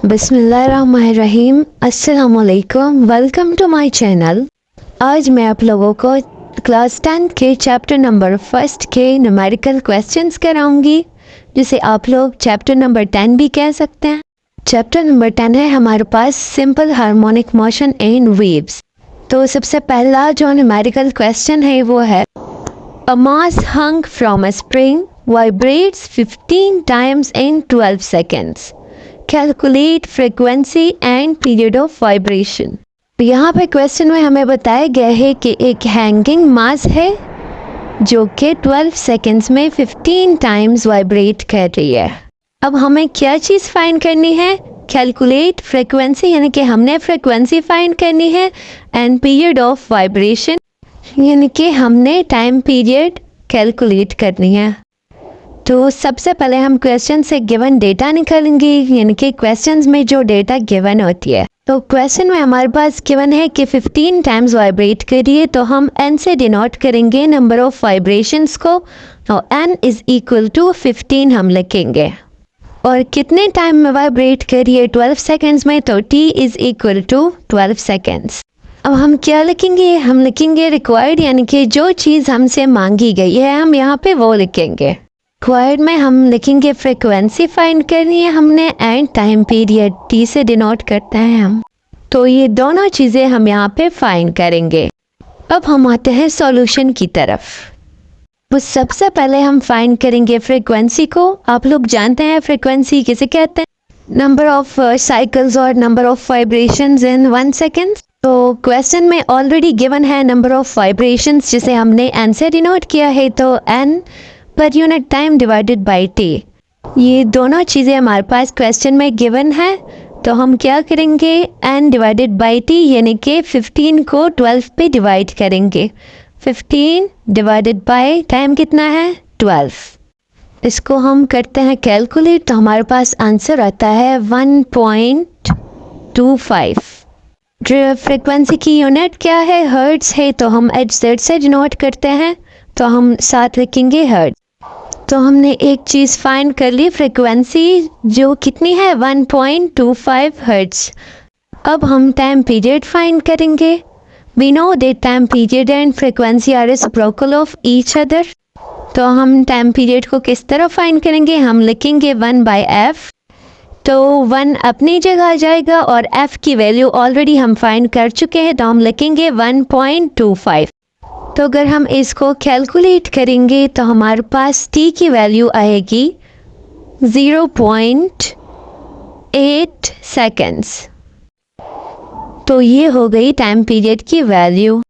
बिस्मिल्लाहिर्रहमानिर्रहीम। अस्सलाम वालेकुम। Welcome to my channel. आज मैं आप लोगों को क्लास 10 के चैप्टर नंबर फर्स्ट के न्यूमेरिकल क्वेश्चंस कराऊंगी, जिसे आप लोग चैप्टर नंबर 10 भी कह सकते हैं। चैप्टर नंबर 10 है हमारे पास simple harmonic motion in waves. तो सबसे पहला जो न्यूमेरिकल क्वेश्चन है वो है a mass hung from a spring vibrates 15 times in 12 seconds. Calculate frequency and period of vibration. यहाँ पे क्वेश्चन में हमें बताया गया है कि एक हैंगिंग मास है जो कि 12 सेकेंड्स में 15 टाइम्स वाइब्रेट कर रही है। अब हमें क्या चीज़ फाइंड करनी है? कैलकुलेट फ्रीक्वेंसी, यानी कि हमने फ्रीक्वेंसी फाइंड करनी है, एंड पीरियड ऑफ वाइब्रेशन, यानी कि हमने टाइम पीरियड कैलकुलेट करनी है। तो सबसे पहले हम क्वेश्चन से गिवन डेटा निकालेंगे, यानी कि क्वेश्चंस में जो डेटा गिवन होती है। तो क्वेश्चन में हमारे पास गिवन है कि 15 टाइम्स वाइब्रेट करिए, तो हम n से डिनोट करेंगे नंबर ऑफ वाइब्रेशंस को, और n इज इक्वल टू 15 हम लिखेंगे। और कितने टाइम में वाइब्रेट करिए? 12 सेकेंड्स में, तो t is equal to 12 seconds. अब हम क्या लिखेंगे? हम लिखेंगे रिक्वायर्ड, यानी कि जो चीज़ हमसे मांगी गई है हम यहाँ पे वो लिखेंगे। रिक्वायर्ड में हम लिखेंगे फ्रीक्वेंसी फाइंड करनी है हमने, एंड टाइम पीरियड टी से डिनोट करते हैं हम। तो ये दोनों चीज़ें हम यहाँ पे फाइंड करेंगे। अब हम आते हैं सॉल्यूशन की तरफ। तो सबसे पहले हम फाइंड करेंगे फ्रीक्वेंसी को। आप लोग जानते हैं फ्रीक्वेंसी किसे कहते हैं? नंबर ऑफ साइकिल्स और number of vibrations in 1 second. तो क्वेश्चन में ऑलरेडी गिवन है नंबर ऑफ वाइब्रेशंस, जिसे हमने एन से डिनोट किया है, तो एन पर unit time divided by T. ये दोनों चीज़ें हमारे पास क्वेश्चन में गिवन है, तो हम क्या करेंगे? n डिवाइडेड बाई टी, यानी कि 15 को 12 पे डिवाइड करेंगे। 15 डिवाइडेड बाई टाइम कितना है? 12। इसको हम करते हैं कैलकुलेट, तो हमारे पास आंसर आता है 1.25। फ्रीक्वेंसी की यूनिट क्या है? हर्ट्स है, तो हम HZ से डिनोट करते हैं, तो हम साथ लिखेंगे हर्ट्ज। तो हमने एक चीज़ फाइंड कर ली, फ्रीक्वेंसी जो कितनी है? 1.25 हर्ट्ज। अब हम टाइम पीरियड फाइंड करेंगे। We know that time period and frequency are reciprocal of each other. तो हम टाइम पीरियड को किस तरह फाइंड करेंगे? हम लिखेंगे 1/f। तो 1 अपनी जगह आ जाएगा, और f की वैल्यू ऑलरेडी हम फाइंड कर चुके हैं, तो हम लिखेंगे 1.25। तो अगर हम इसको कैलकुलेट करेंगे तो हमारे पास t की वैल्यू आएगी 0.8 सेकेंड्स। तो ये हो गई टाइम पीरियड की वैल्यू।